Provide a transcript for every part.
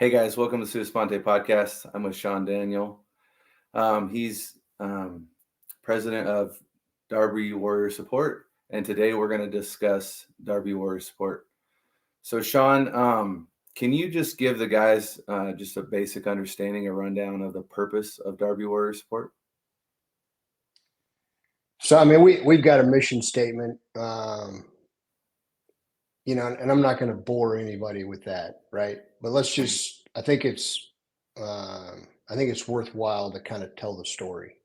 Hey guys, welcome to Sue Sponte Podcast. I'm with Shawn Daniel. He's president of Darby Warrior Support, and today we're going to discuss Darby Warrior Support. So, Shawn, can you just give the guys just a basic understanding, a rundown of the purpose of Darby Warrior Support? So, I mean, we've got a mission statement, and I'm not going to bore anybody with that, right? But I think it's worthwhile to kind of tell the story.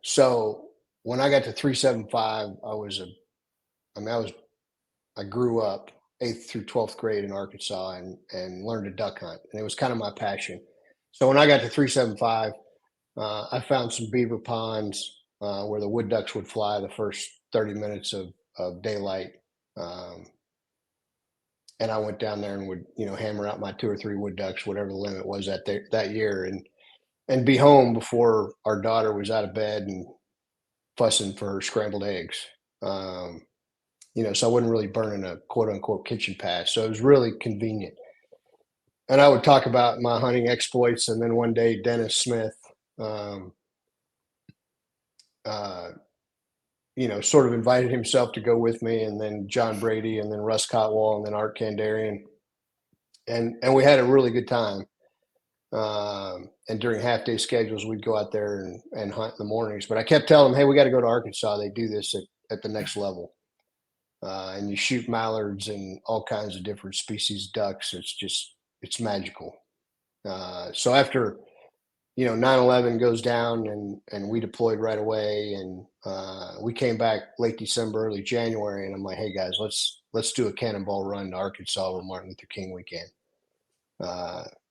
So when I got to 375, I grew up 8th through 12th grade in Arkansas and learned to duck hunt, and it was kind of my passion. So when I got to 375, I found some beaver ponds where the wood ducks would fly the first 30 minutes of daylight. And I went down there and would, hammer out my 2 or 3 wood ducks, whatever the limit was that year, and be home before our daughter was out of bed and fussing for her scrambled eggs. So I wasn't really burning a quote unquote kitchen pass. So it was really convenient. And I would talk about my hunting exploits. And then one day, Dennis Smith, sort of invited himself to go with me, and then John Brady, and then Russ Cotwall, and then Art Kandarian. And we had a really good time. And during half day schedules, we'd go out there and hunt in the mornings. But I kept telling them, hey, we got to go to Arkansas. They do this at the next level. And you shoot mallards and all kinds of different species of ducks. It's magical. So after 9/11 goes down and we deployed right away, and we came back late December, early January, and I'm like, hey guys, let's do a cannonball run to Arkansas over Martin Luther King weekend.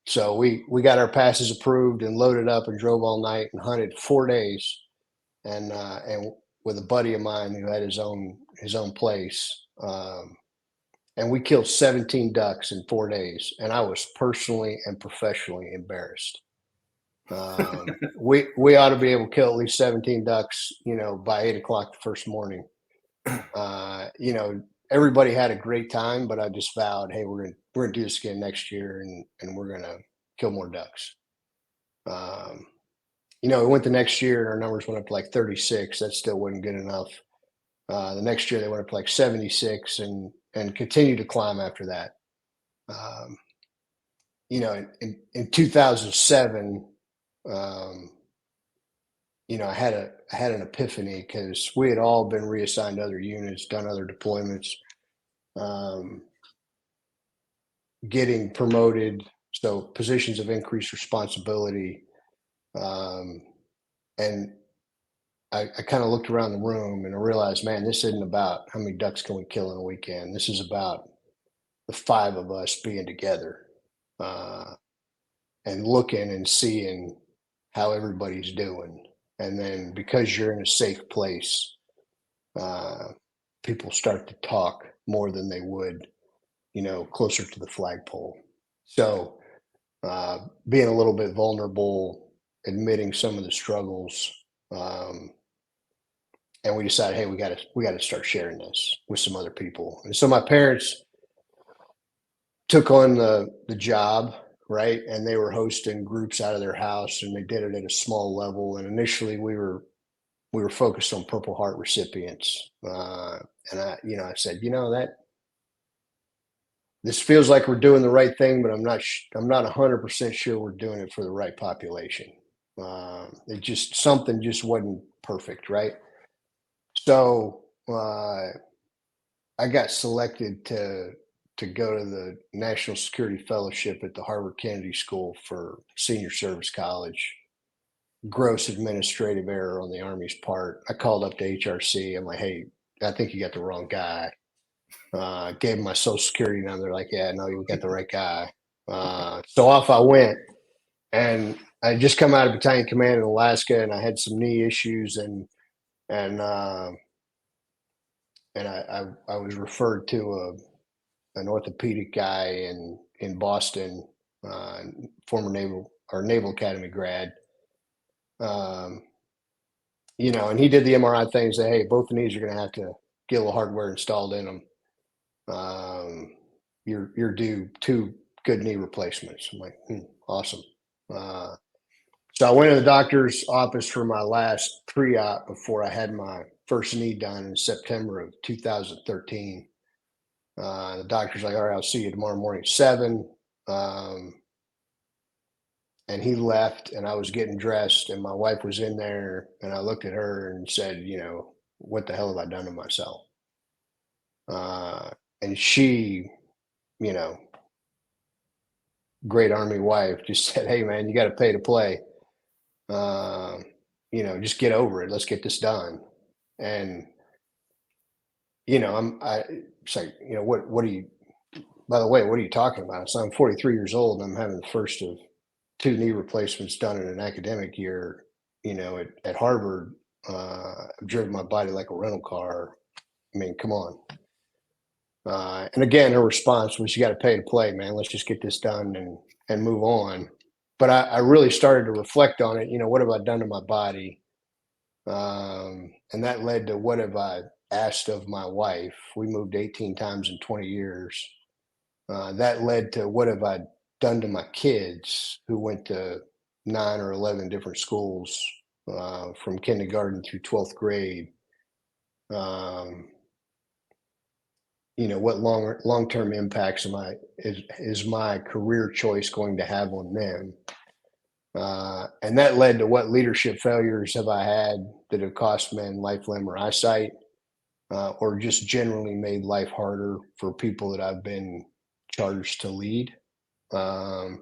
So we got our passes approved and loaded up and drove all night and hunted 4 days, and with a buddy of mine who had his own place. And we killed 17 ducks in 4 days, and I was personally and professionally embarrassed. We ought to be able to kill at least 17 ducks, by 8 o'clock the first morning. Everybody had a great time, but I just vowed, hey, we're gonna do this again next year, and we're gonna kill more ducks. We went the next year and our numbers went up to like 36. That still wasn't good enough. The next year they went up to like 76 and continued to climb after that. In 2007, I had an epiphany because we had all been reassigned to other units, done other deployments, getting promoted, so positions of increased responsibility. And I kind of looked around the room and I realized, man, this isn't about how many ducks can we kill in a weekend. This is about the 5 of us being together and looking and seeing how everybody's doing. And then because you're in a safe place, people start to talk more than they would, closer to the flagpole. So being a little bit vulnerable, admitting some of the struggles, and we decided, hey, we got to start sharing this with some other people. And so my parents took on the job, right? And they were hosting groups out of their house, and they did it at a small level. And initially we were focused on Purple Heart recipients. And I said, that this feels like we're doing the right thing, but I'm not 100% sure we're doing it for the right population. Something just wasn't perfect, right? So I got selected to go to the National Security Fellowship at the Harvard Kennedy School for Senior Service College. Gross administrative error on the Army's part. I called up to HRC. I'm like, hey, I think you got the wrong guy. Gave him my social security number. They're like, yeah, no, you got the right guy. So off I went, and I just come out of battalion command in Alaska, and I had some knee issues, and I was referred to an orthopedic guy in Boston, former Naval Academy grad. And he did the MRI thing and said, hey, both the knees are going to have to get a little hardware installed in them. You're due 2 good knee replacements. I'm like, awesome. So I went to the doctor's office for my last pre-op before I had my first knee done in September of 2013. The doctor's like, all right, I'll see you tomorrow morning at 7. And he left, and I was getting dressed, and my wife was in there, and I looked at her and said, what the hell have I done to myself? And she, you know, great Army wife, just said, hey, man, you got to pay to play. Just get over it. Let's get this done. And, it's like, what are you, by the way, what are you talking about? So I'm 43 years old, and I'm having the first of 2 knee replacements done in an academic year, at Harvard. I've driven my body like a rental car. I mean, come on. And again, her response was, you got to pay to play, man. Let's just get this done and move on. But I really started to reflect on it. What have I done to my body? And that led to, what have I asked of my wife? We moved 18 times in 20 years. That led to, what have I done to my kids, who went to 9 or 11 different schools, from kindergarten through 12th grade. What long-term impacts is my career choice going to have on them? And that led to, what leadership failures have I had that have cost men life, limb, or eyesight, or just generally made life harder for people that I've been charged to lead. And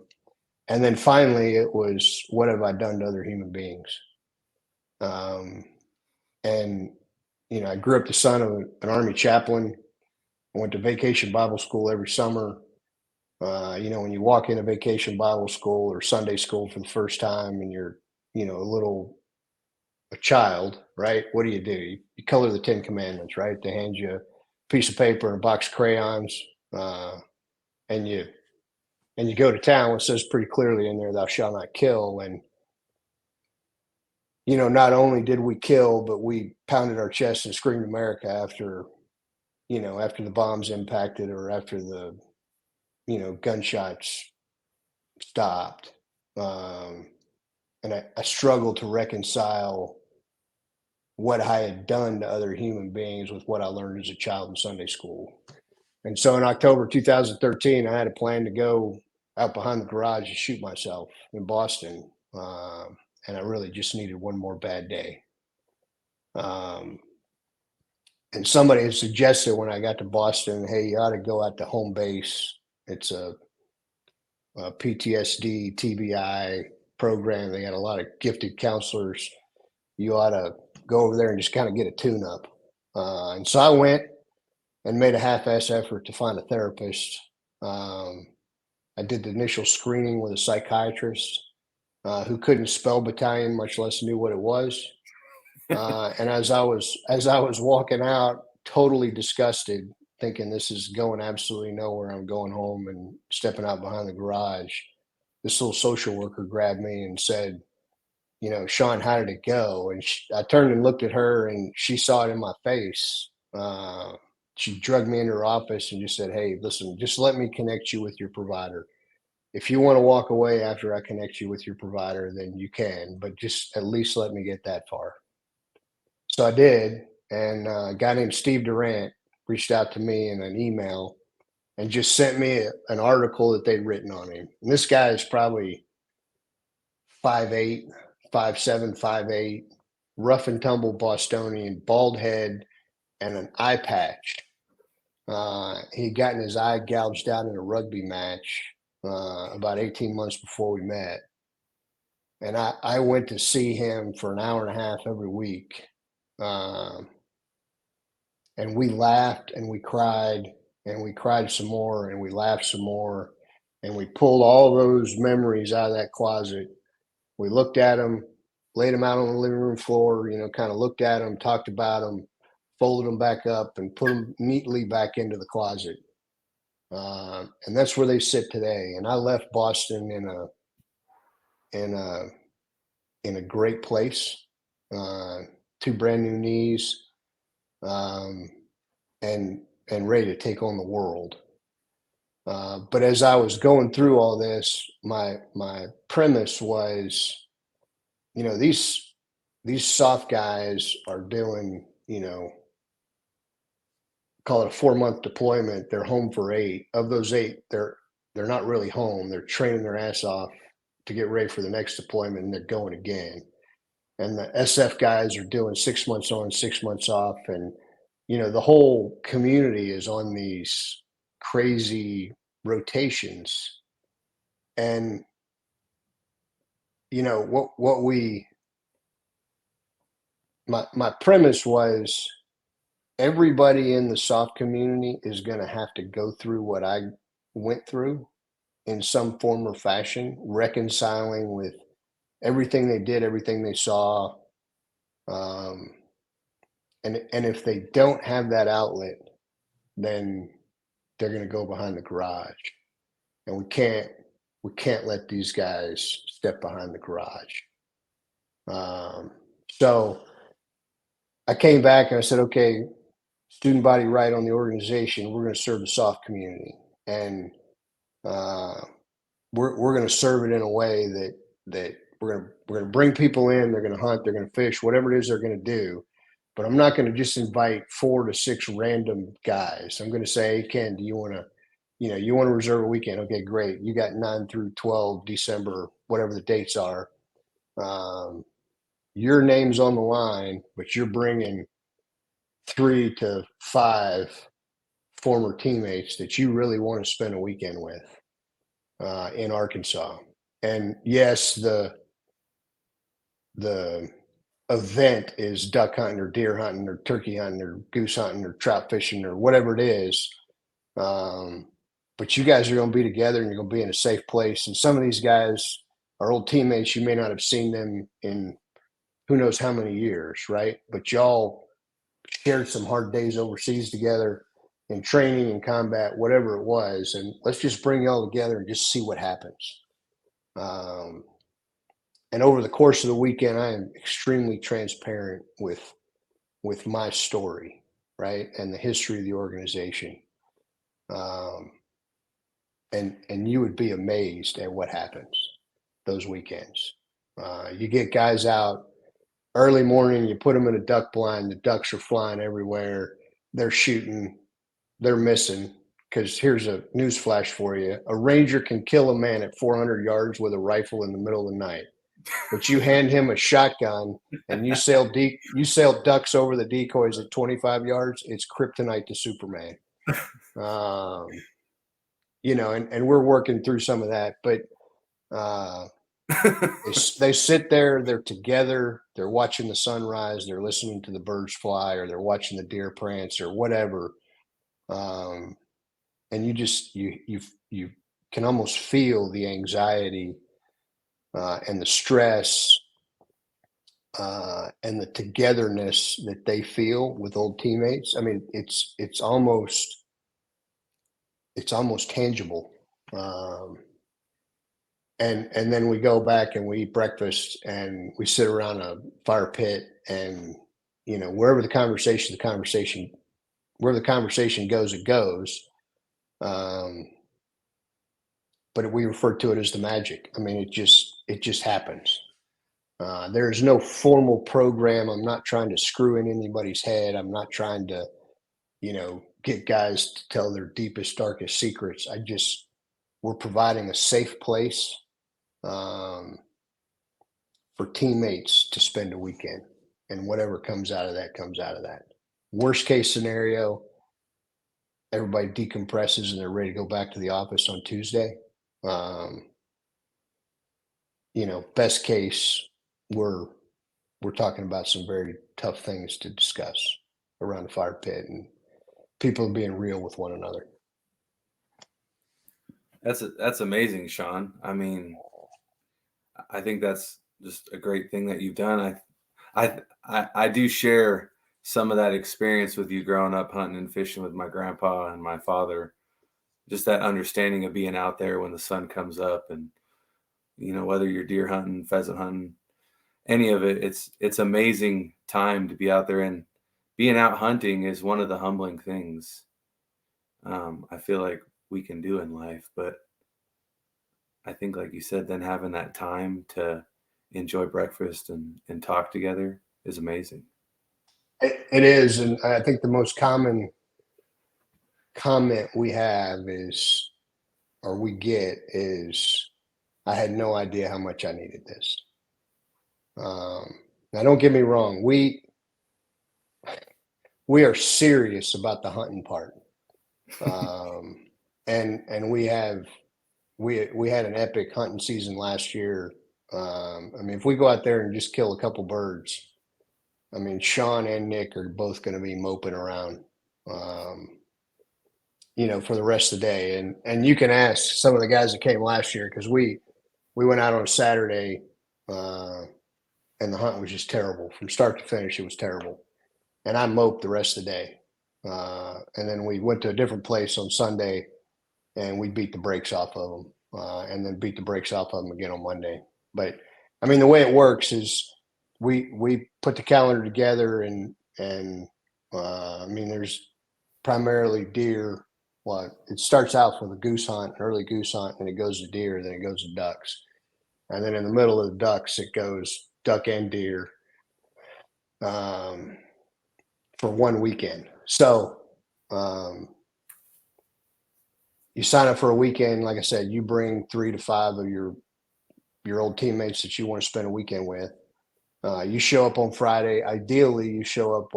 then finally, it was, what have I done to other human beings? And, I grew up the son of an Army chaplain. I went to vacation Bible school every summer. When you walk into vacation Bible school or Sunday school for the first time, and you're, a child, right? What do? You color the 10 commandments, right? They hand you a piece of paper and a box of crayons, and you go to town. It says pretty clearly in there, thou shalt not kill. And, not only did we kill, but we pounded our chests and screamed America after the bombs impacted, or after the, gunshots stopped. And I struggled to reconcile what I had done to other human beings with what I learned as a child in Sunday school. And so in October 2013, I had a plan to go out behind the garage and shoot myself in Boston. And I really just needed one more bad day. And somebody had suggested when I got to Boston, hey, you ought to go out to home base. It's a PTSD, TBI program. They got a lot of gifted counselors. You ought to go over there and just kind of get a tune up. And so I went and made a half-ass effort to find a therapist. I did the initial screening with a psychiatrist who couldn't spell battalion, much less knew what it was. And as I was walking out, totally disgusted, thinking this is going absolutely nowhere, I'm going home, and stepping out behind the garage, this little social worker grabbed me and said, Shawn, how did it go? And I turned and looked at her, and she saw it in my face. She drugged me into her office and just said, hey, listen, just let me connect you with your provider. If you want to walk away after I connect you with your provider, then you can, but just at least let me get that far. So I did. And a guy named Steve Durant reached out to me in an email and just sent me an article that they'd written on him. And this guy is probably 5'8", 5'7", 5'8", rough and tumble Bostonian, bald head, and an eye patch. He'd gotten his eye gouged out in a rugby match about 18 months before we met. And I went to see him for an hour and a half every week. And we laughed and we cried some more, and we laughed some more. And we pulled all those memories out of that closet. We looked at them, laid them out on the living room floor, kind of looked at them, talked about them, folded them back up, and put them neatly back into the closet. And that's where they sit today. And I left Boston in a great place, 2 brand new knees, and ready to take on the world. But as I was going through all this, my premise was, these soft guys are doing, call it a 4-month deployment. They're home for 8. Of those 8, they're not really home. They're training their ass off to get ready for the next deployment, and they're going again. And the SF guys are doing 6 months on, 6 months off, and the whole community is on these crazy rotations. And what we my premise was, everybody in the soft community is going to have to go through what I went through in some form or fashion, reconciling with everything they did, everything they saw. Um, and if they don't have that outlet, then they're going to go behind the garage, and we can't let these guys step behind the garage. So I came back and I said, okay, student body right on the organization. We're going to serve the soft community, and uh, we're going to serve it in a way that we're going to bring people in. They're going to hunt. They're going to fish. Whatever it is they're going to do. But I'm not going to just invite 4 to 6 random guys. I'm going to say, hey, Ken, do you want to, you want to reserve a weekend? Okay, great. You got 9 through 12 December, whatever the dates are. Your name's on the line, but you're bringing 3 to 5 former teammates that you really want to spend a weekend with in Arkansas. And yes, the event is duck hunting or deer hunting or turkey hunting or goose hunting or trout fishing or whatever it is. But you guys are going to be together, and you're going to be in a safe place. And some of these guys are old teammates. You may not have seen them in who knows how many years, right? But y'all shared some hard days overseas together in training and combat, whatever it was. And let's just bring y'all together and just see what happens. And over the course of the weekend, I am extremely transparent with my story, right, and the history of the organization. And you would be amazed at what happens those weekends. You get guys out early morning, you put them in a duck blind, the ducks are flying everywhere, they're shooting, they're missing. Because here's a news flash for you: a ranger can kill a man at 400 yards with a rifle in the middle of the night. But you hand him a shotgun and you sail ducks over the decoys at 25 yards, it's kryptonite to Superman. And we're working through some of that, but they sit there, they're together, they're watching the sunrise, they're listening to the birds fly, or they're watching the deer prance or whatever. And you can almost feel the anxiety and the stress and the togetherness that they feel with old teammates. I mean, it's almost tangible. And then we go back and we eat breakfast and we sit around a fire pit, and wherever the conversation goes, it goes. But we refer to it as the magic. I mean, it just happens. There's no formal program. I'm not trying to screw in anybody's head. I'm not trying to, get guys to tell their deepest, darkest secrets. We're providing a safe place for teammates to spend a weekend, and whatever comes out of that comes out of that. Worst case scenario, everybody decompresses and they're ready to go back to the office on Tuesday. Best case, we're talking about some very tough things to discuss around the fire pit, and people being real with one another. That's amazing, Shawn. I mean, I think that's just a great thing that you've done. I do share some of that experience with you growing up hunting and fishing with my grandpa and my father. Just that understanding of being out there when the sun comes up, and whether you're deer hunting, pheasant hunting, any of it, it's amazing time to be out there. And being out hunting is one of the humbling things. I feel like we can do in life. But I think, like you said, then having that time to enjoy breakfast and talk together is amazing. It is, and I think the most common comment we have is, or we get is, I had no idea how much I needed this. Now, don't get me wrong, we are serious about the hunting part, and we had an epic hunting season last year. I mean, if we go out there and just kill a couple birds, I mean, Shawn and Nick are both going to be moping around, for the rest of the day. And you can ask some of the guys that came last year, because we went out on a Saturday, and the hunt was just terrible from start to finish. It was terrible, and I moped the rest of the day. And then we went to a different place on Sunday, and we beat the brakes off of them, and then beat the brakes off of them again on Monday. But I mean, the way it works is we put the calendar together, and I mean, there's primarily deer. Well, it starts out with a goose hunt, an early goose hunt, and it goes to deer, then it goes to ducks, and then in the middle of the ducks, it goes duck and deer, for one weekend. So you sign up for a weekend. Like I said, you bring 3 to 5 of your old teammates that you want to spend a weekend with. You show up on Friday. Ideally, you show up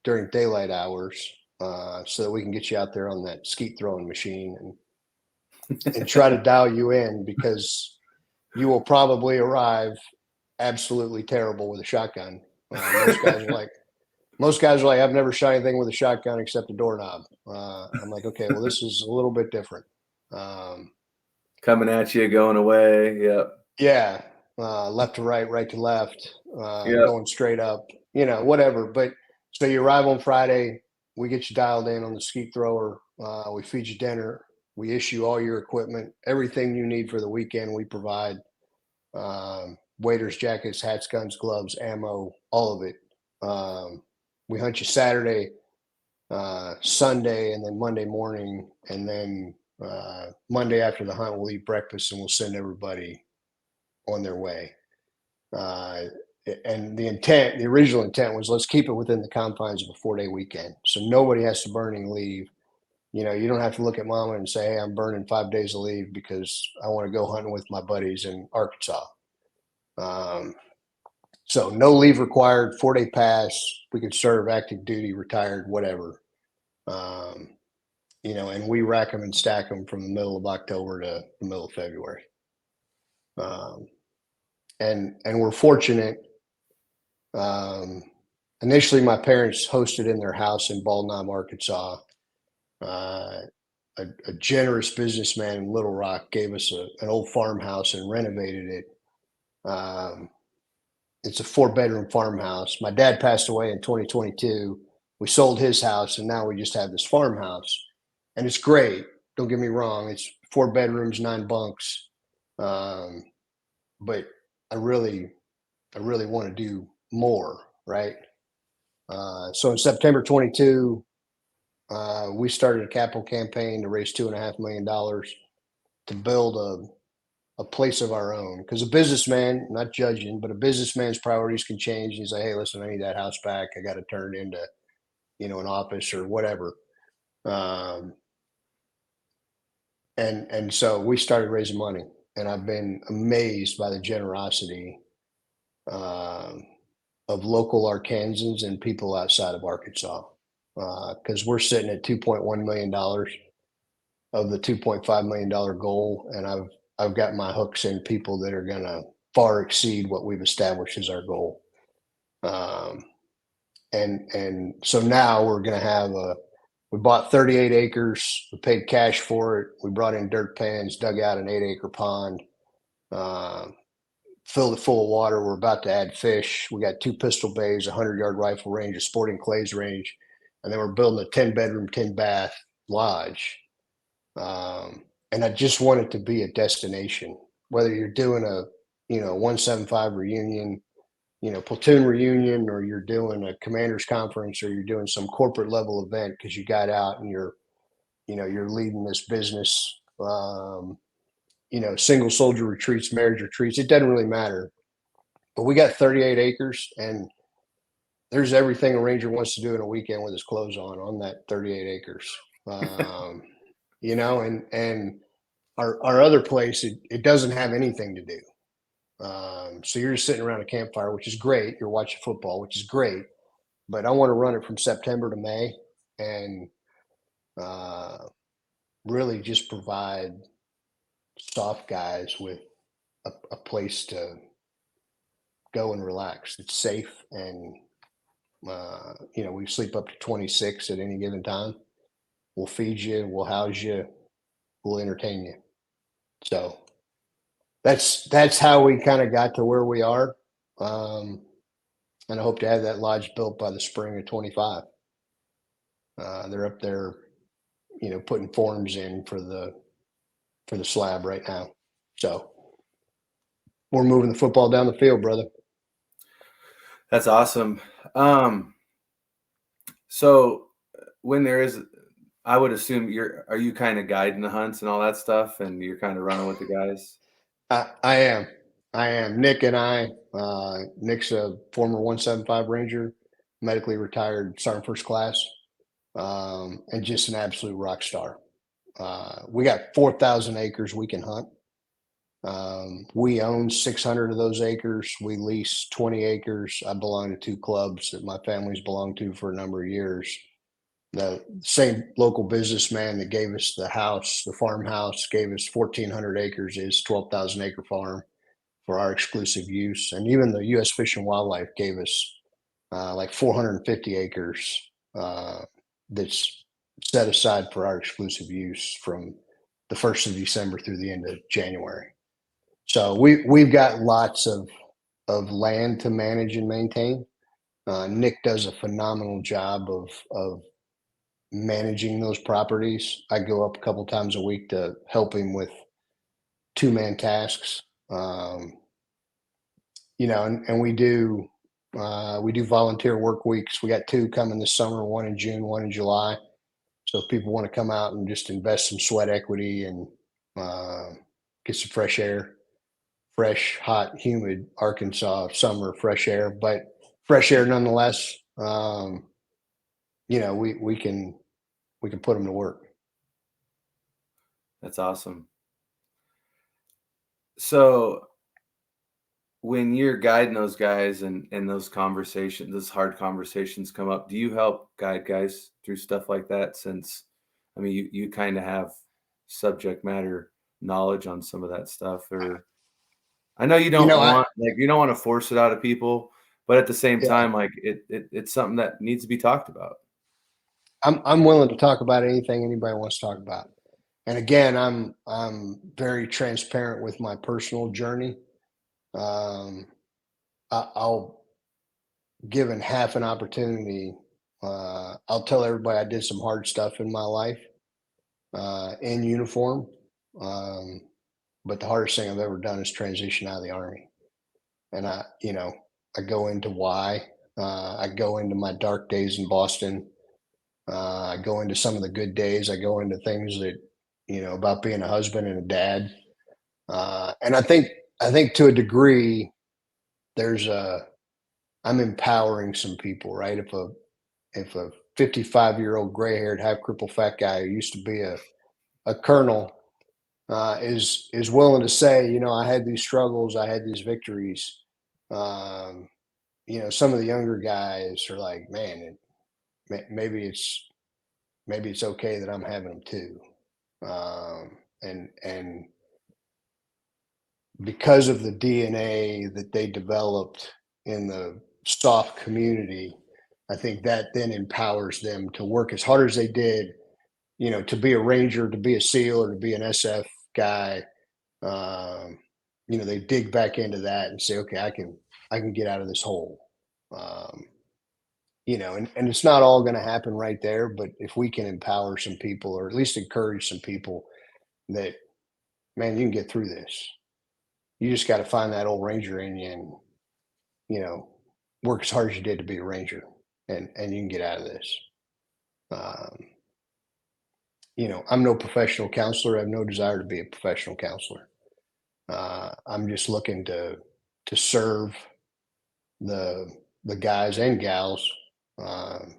during daylight hours, so that we can get you out there on that skeet throwing machine and try to dial you in, because you will probably arrive absolutely terrible with a shotgun. Most guys are like, I've never shot anything with a shotgun except a doorknob. I'm like, okay, well, this is a little bit different. Coming at you, going away. Yep. Yeah. Left to right, right to left, Yep. going straight up, whatever. But so you arrive on Friday, we get you dialed in on the skeet thrower. We feed you dinner. We issue all your equipment, everything you need for the weekend. We provide waders, jackets, hats, guns, gloves, ammo, all of it. We hunt you Saturday, Sunday, and then Monday morning. And then Monday after the hunt, we'll eat breakfast and we'll send everybody on their way. And the original intent was, let's keep it within the confines of a 4-day weekend. So nobody has to burn any leave. You don't have to look at mama and say, hey, I'm burning 5 days of leave because I want to go hunting with my buddies in Arkansas. So no leave required, 4-day pass. We could serve, active duty, retired, whatever. And we rack them and stack them from the middle of October to the middle of February. And we're fortunate. Initially, my parents hosted in their house in Bald Knob, Arkansas. A generous businessman in Little Rock gave us an old farmhouse and renovated it. It's a 4-bedroom farmhouse. My dad passed away in 2022. We sold his house, and now we just have this farmhouse, and it's great. Don't get me wrong. It's 4 bedrooms, 9 bunks. But I really want to do more, right? So in September 22, we started a capital campaign to raise $2.5 million to build a place of our own. Because a businessman, not judging, but a businessman's priorities can change. He's like, hey, listen, I need that house back. I got to turn it into, an office or whatever. And so we started raising money, and I've been amazed by the generosity of local Arkansans and people outside of Arkansas. Because we're sitting at $2.1 million of the $2.5 million goal, and I've got my hooks in people that are going to far exceed what we've established as our goal. And so now we're going to have we bought 38 acres. We paid cash for it. We brought in dirt pans, dug out an 8-acre pond, filled it full of water. We're about to add fish. We got 2 pistol bays, a 100-yard rifle range, a sporting clays range, and then we're building a 10-bedroom, 10-bath lodge. And I just want it to be a destination, whether you're doing a 175 reunion, platoon reunion, or you're doing a commander's conference, or you're doing some corporate level event because you got out and you're you're leading this business, single soldier retreats, marriage retreats. It doesn't really matter. But we got 38 acres, and there's everything a ranger wants to do in a weekend with his clothes on that 38 acres. And our other place, it doesn't have anything to do. So you're just sitting around a campfire, which is great. You're watching football, which is great. But I want to run it from September to May, and uh, really just provide soft guys with a place to go and relax. It's safe, and we sleep up to 26 at any given time. We'll feed you, we'll house you, we'll entertain you. So that's how we kind of got to where we are. And I hope to have that lodge built by the spring of 25. They're up there, putting forms in for the slab right now. So we're moving the football down the field, brother. That's awesome. So when there is, I would assume are you kind of guiding the hunts and all that stuff, and you're kind of running with the guys? I am. Nick and I, Nick's a former 175 Ranger, medically retired Sergeant First Class, and just an absolute rock star. We got 4,000 acres we can hunt. We own 600 of those acres. We lease 20 acres. I belong to two clubs that my family's belonged to for a number of years. The same local businessman that gave us the house, the farmhouse, gave us 1,400 acres, is 12,000 acre farm for our exclusive use. And even the U.S. Fish and Wildlife gave us like 450 acres that's set aside for our exclusive use from the 1st of December through the end of January. So we've got lots of land to manage and maintain. Nick does a phenomenal job of managing those properties. I go up a couple times a week to help him with 2-man tasks. And we do volunteer work weeks. We got 2 coming this summer, one in June, one in July. So if people want to come out and just invest some sweat equity and get some fresh air, fresh, hot, humid Arkansas summer, fresh air, but fresh air nonetheless. We can put them to work. That's awesome. So when you're guiding those guys and those conversations, those hard conversations come up, do you help guide guys through stuff like that? Since, I mean, you kind of have subject matter knowledge on some of that stuff, or I know you don't want to force it out of people, but at the same time, like it's something that needs to be talked about. I'm willing to talk about anything anybody wants to talk about. And again, I'm very transparent with my personal journey. I'll, given half an opportunity, I'll tell everybody I did some hard stuff in my life in uniform. But the hardest thing I've ever done is transition out of the Army. And I go into why. I go into my dark days in Boston. I go into some of the good days. I go into things that, about being a husband and a dad. And I think to a degree, I'm empowering some people, right? If a 55-year-old gray-haired, half-crippled fat guy who used to be a colonel is willing to say, I had these struggles, I had these victories. Some of the younger guys are like, man, maybe it's okay that I'm having them too. And because of the DNA that they developed in the soft community, I think that then empowers them to work as hard as they did, to be a Ranger, to be a SEAL, or to be an SF guy. They dig back into that and say, okay, I can get out of this hole. And it's not all going to happen right there, but if we can empower some people, or at least encourage some people that, man, you can get through this. You just got to find that old Ranger in you and, work as hard as you did to be a Ranger, and you can get out of this. I'm no professional counselor. I have no desire to be a professional counselor. I'm just looking to serve the guys and gals um,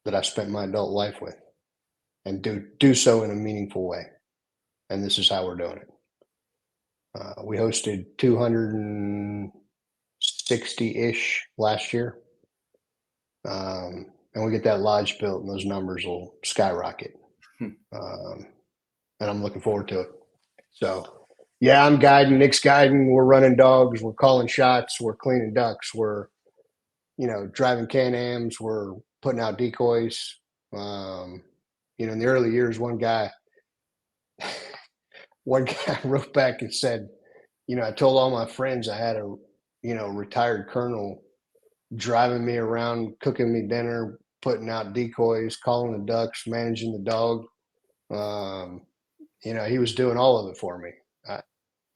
that I spent my adult life with, and do so in a meaningful way. And this is how we're doing it. We hosted 260-ish last year, and we get that lodge built, and those numbers will skyrocket. Um, and I'm looking forward to it. So, yeah, I'm guiding. Nick's guiding. We're running dogs. We're calling shots. We're cleaning ducks. We're driving Can-Ams. We're putting out decoys. In the early years, one guy wrote back and said, I told all my friends I had a, retired colonel driving me around, cooking me dinner, putting out decoys, calling the ducks, managing the dog. Um, he was doing all of it for me.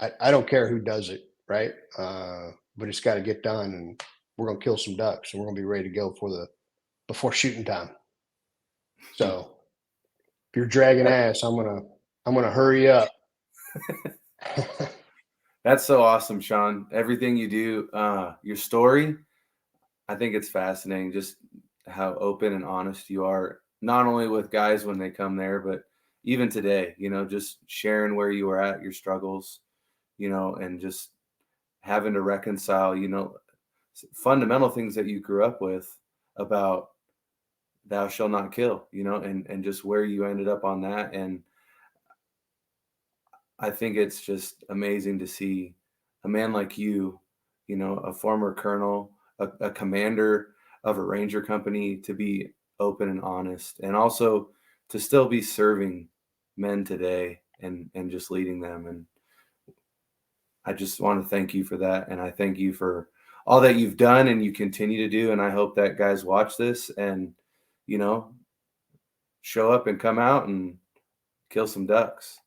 I don't care who does it, right? But it's got to get done, and we're gonna kill some ducks, and we're gonna be ready to go before shooting time. So if you're dragging ass, I'm gonna hurry up. That's so awesome, Shawn. Everything you do, your story, I think it's fascinating just how open and honest you are, not only with guys when they come there, but even today, just sharing where you were at, your struggles, and just having to reconcile, fundamental things that you grew up with about thou shall not kill, and just where you ended up on that. And I think it's just amazing to see a man like you, a former colonel, a commander of a ranger company, to be open and honest, and also to still be serving men today and just leading them. And I just want to thank you for that. And I thank you for all that you've done and you continue to do. And I hope that guys watch this and, you know, show up and come out and kill some ducks.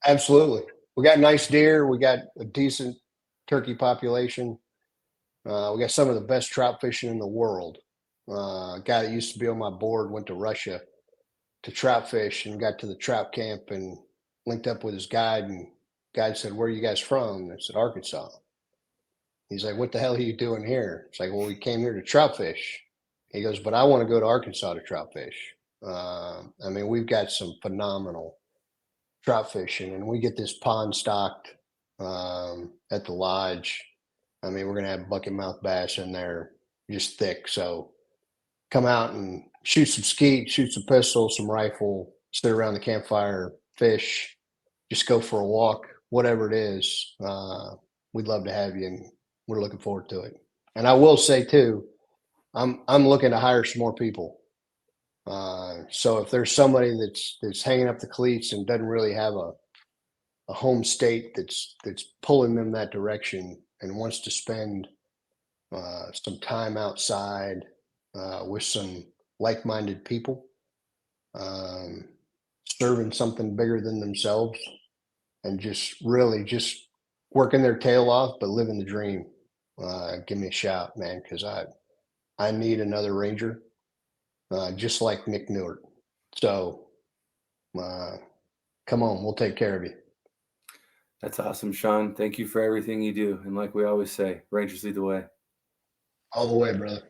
Absolutely. We got nice deer. We got a decent turkey population. We got some of the best trout fishing in the world. A guy that used to be on my board went to Russia to trout fish and got to the trout camp and linked up with his guide. And guide said, "Where are you guys from?" And I said, "Arkansas." He's like, "What the hell are you doing here?" It's like, "Well, we came here to trout fish." He goes, "But I want to go to Arkansas to trout fish." We've got some phenomenal trout fishing, and we get this pond stocked at the lodge. We're gonna have bucket mouth bass in there, just thick. So come out and shoot some skeet, shoot some pistol, some rifle, sit around the campfire, fish, just go for a walk, whatever it is. We'd love to have you, and we're looking forward to it. And I will say too, I'm looking to hire some more people. So if there's somebody that's hanging up the cleats and doesn't really have a home state that's pulling them that direction and wants to spend some time outside with some like-minded people, um, serving something bigger than themselves, and just really just working their tail off, but living the dream. Give me a shout, man, because I need another ranger, just like Nick Newer. So uh, come on, we'll take care of you. That's awesome, Shawn. Thank you for everything you do. And like we always say, Rangers lead the way. All the way, brother.